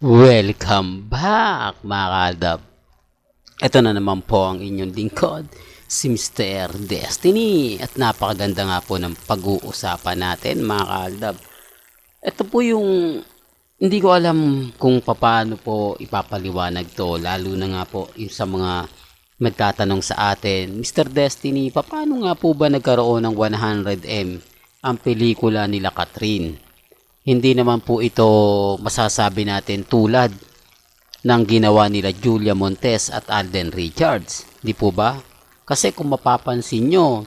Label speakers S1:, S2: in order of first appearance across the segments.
S1: Welcome back mga kaaldab. Ito na naman po ang inyong lingkod, si Mr. Destiny. At napakaganda nga po ng pag-uusapan natin mga kaaldab. Ito po yung hindi ko alam kung paano po ipapaliwanag to. Lalo na nga po yung sa mga magtatanong sa atin, Mr. Destiny, paano nga po ba nagkaroon ng 100M ang pelikula nila Catherine? Hindi naman po ito masasabi natin tulad ng ginawa nila Julia Montes at Alden Richards. Di po ba? Kasi kung mapapansin nyo,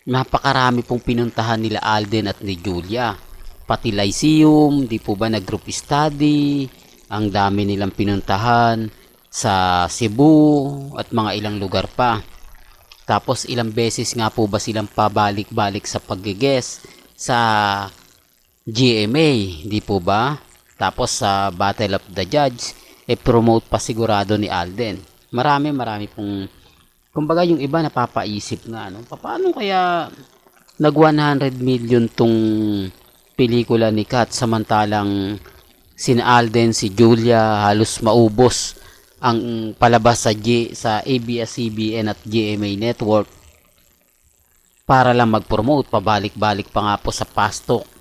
S1: napakarami pong pinuntahan nila Alden at ni Julia. Pati Lyceum, di po ba nag-group study, ang dami nilang pinuntahan sa Cebu at mga ilang lugar pa. Tapos ilang beses nga po ba silang pabalik-balik sa pag-guest sa GMA, di po ba? Tapos sa Battle of the Judge, promote pa sigurado ni Alden. Marami pong, kumbaga yung iba napapaisip nga, no? Paano kaya nag 100 million tong pelikula ni Kat samantalang si Alden, si Julia halos maubos ang palabas sa ABS-CBN at GMA Network para lang mag-promote, pabalik-balik pa nga po sa Pastok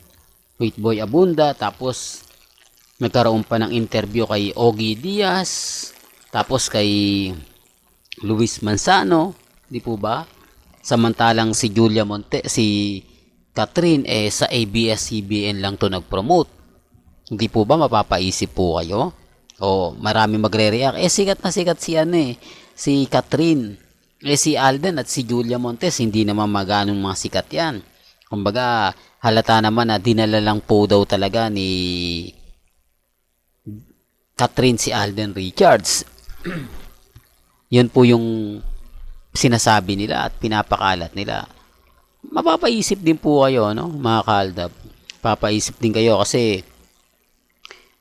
S1: with Boy Abunda, tapos nagkaroon pa ng interview kay Ogie Diaz, tapos kay Luis Manzano, di po ba? Samantalang si Julia Monte, si Catherine sa ABS-CBN lang to nag-promote. Hindi po ba mapapaisip po kayo? O marami magre-react, sikat na sikat si Catherine. Si Alden at si Julia Montes, hindi naman maganong mga sikat yan. Kumbaga, halata naman na dinala lang po daw talaga ni Catherine si Alden Richards. Yun po yung sinasabi nila at pinapakalat nila. Mapapaisip din po kayo, no, mga kaaldab. Papaisip din kayo kasi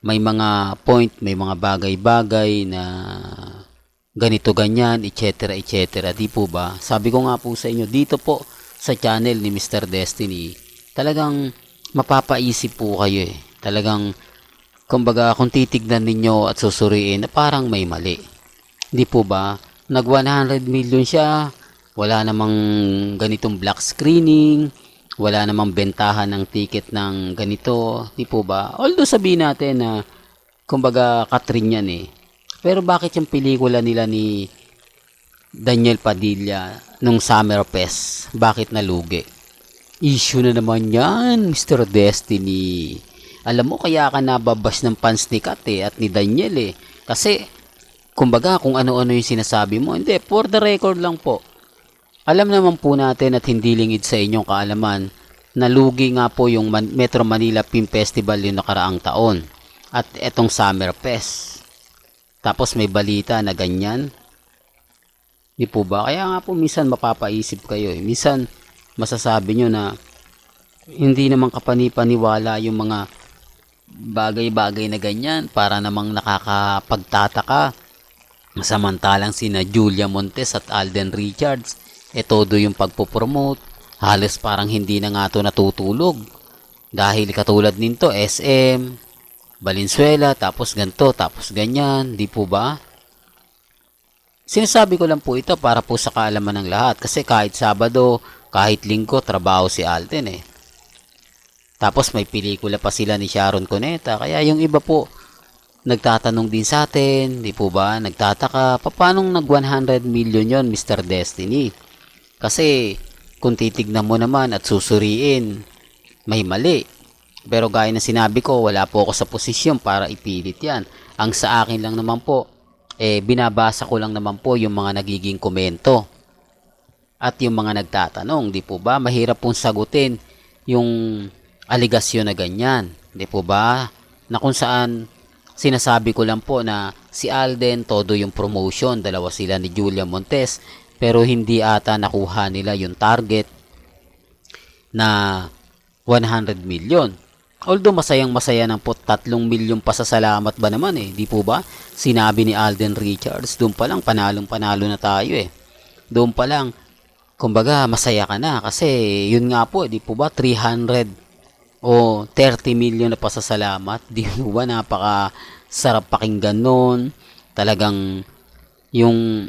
S1: may mga point, may mga bagay-bagay na ganito ganyan, etc. etc. Di po ba? Sabi ko nga po sa inyo, dito po sa channel ni Mr. Destiny, talagang mapapaisip po kayo eh. Talagang, kumbaga, kung titignan ninyo at susuriin, na parang may mali. Di po ba? Nag 100 million siya, wala namang ganitong black screening, wala namang bentahan ng ticket ng ganito. Di po ba? Although sabihin natin na, kumbaga, Catherine yan eh. Pero bakit yung pelikula nila ni Daniel Padilla nung Summer Fest, bakit nalugi? Issue na naman yan, Mr. Destiny. Alam mo, kaya ka nababas ng fans ni Kat at ni Daniel eh. Kasi, kumbaga, kung ano-ano yung sinasabi mo, hindi, for the record lang po. Alam naman po natin at hindi lingid sa inyong kaalaman, nalugi nga po yung Metro Manila Film Festival yung nakaraang taon. At etong Summer Fest. Tapos may balita na ganyan. Di po ba? Kaya nga po minsan mapapaisip kayo eh. Minsan masasabi nyo na hindi naman kapanipaniwala yung mga bagay-bagay na ganyan para namang nakakapagtataka. Samantalang sina Julia Montes at Alden Richards, todo yung pagpopromote. Halos parang hindi na nga to natutulog. Dahil katulad nito, SM, Valenzuela, tapos ganito, tapos ganyan. Di po ba? Sinasabi ko lang po ito para po sa kaalaman ng lahat kasi kahit Sabado, kahit Linggo, trabaho si Alden eh. Tapos may pelikula pa sila ni Sharon Cuneta, kaya yung iba po nagtatanong din sa atin, di po ba? Nagtataka, paano nag 100 million yon, Mr. Destiny? Kasi kung titignan mo naman at susuriin, may mali. Pero gaya na sinabi ko, wala po ako sa posisyon para ipilit yan. Ang sa akin lang naman po, binabasa ko lang naman po yung mga nagiging komento at yung mga nagtatanong, di po ba? Mahirap pong sagutin yung aligasyon na ganyan, di po ba? Na kung saan sinasabi ko lang po na si Alden, todo yung promotion, dalawa sila ni Julia Montes, pero hindi ata nakuha nila yung target na 100 million. Although masayang-masaya ng po 3 milyon pasasalamat ba naman eh, di po ba? Sinabi ni Alden Richards, doon pa lang panalong-panalo na tayo eh. Doon pa lang, kumbaga masaya ka na kasi yun nga po, di po ba 300 o 30 million na pasasalamat, di po ba napaka sarap pakinggan nun. Talagang yung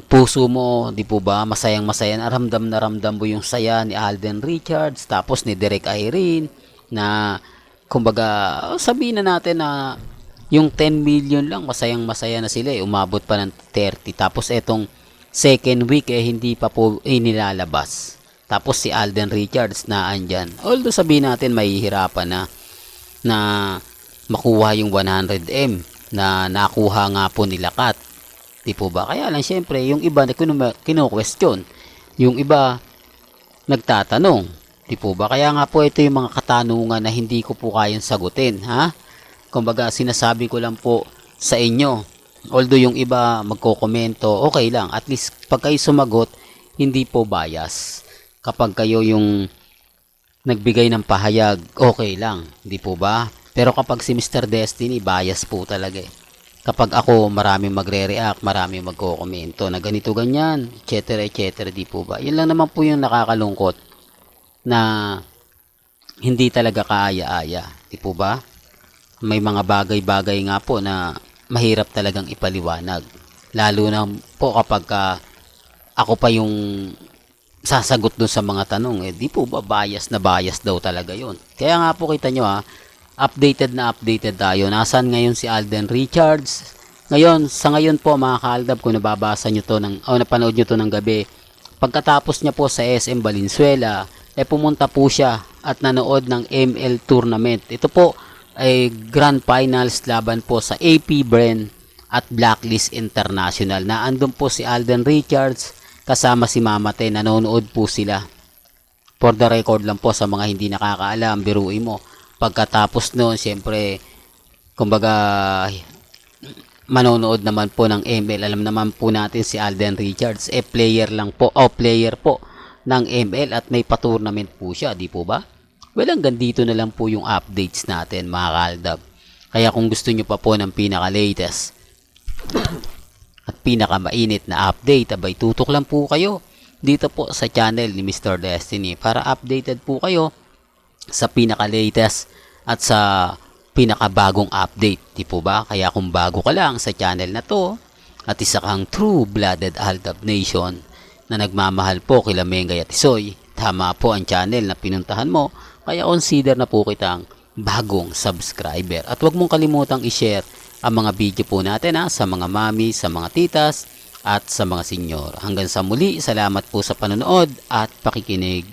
S1: puso mo, di po ba, masayang masaya na ramdam mo yung saya ni Alden Richards, tapos ni Derek Irene, na kumbaga sabihin na natin na yung 10 million lang, masayang masaya na sila, umabot pa ng 30, tapos etong second week hindi pa po inilalabas, tapos si Alden Richards na andyan, although sabihin natin mahihirapan na makuha yung 100M na nakuha nga po nila Kat. Di po ba? Kaya lang syempre, yung iba na kino-question. Yung iba nagtatanong. Di po ba? Kaya nga po ito yung mga katanungan na hindi ko po kayang sagutin. Ha? Kumbaga, sinasabi ko lang po sa inyo. Although yung iba magkokomento, okay lang. At least pag kayo sumagot, hindi po bias. Kapag kayo yung nagbigay ng pahayag, okay lang. Di po ba? Pero kapag si Mr. Destiny, bias po talaga eh. Kapag ako, maraming magre-react, maraming magko-komento na ganito, ganyan, etc. etc. Di po ba? Yun lang naman po yung nakakalungkot na hindi talaga kaaya-aya. Di po ba? May mga bagay-bagay nga po na mahirap talagang ipaliwanag. Lalo na po kapag ako pa yung sasagot dun sa mga tanong. Di po ba bias na bias daw talaga yun. Kaya nga po kita nyo updated na updated tayo. Nasaan ngayon si Alden Richards? Sa ngayon po mga kaaldab, kung nababasa nyo to napanood nyo to ng gabi, pagkatapos niya po sa SM Valenzuela, pumunta po siya at nanood ng ML tournament. Ito po ay grand finals laban po sa AP Bren at Blacklist International. Naandun po si Alden Richards kasama si Mamate, nanonood po sila. For the record lang po sa mga hindi nakakaalam, biruin mo. Pagkatapos noon, siyempre, kumbaga, manonood naman po ng ML. Alam naman po natin si Alden Richards, player lang po, player po ng ML at may pa-tournament po siya, di po ba? Well, hanggang dito na lang po yung updates natin, mga kaaldab. Kaya kung gusto nyo pa po ng pinaka-latest at pinaka-mainit na update, abay tutok lang po kayo dito po sa channel ni Mr. Destiny para updated po kayo sa pinaka-latest at sa pinakabagong update, di po ba? Kaya kung bago ka lang sa channel na to at isa kang true-blooded Aldab Nation na nagmamahal po kila Mengay at Isoy, tama po ang channel na pinuntahan mo, kaya consider na po kitang bagong subscriber. At huwag mong kalimutang i-share ang mga video po natin sa mga mami, sa mga titas at sa mga senyor. Hanggang sa muli, salamat po sa panonood at pakikinig.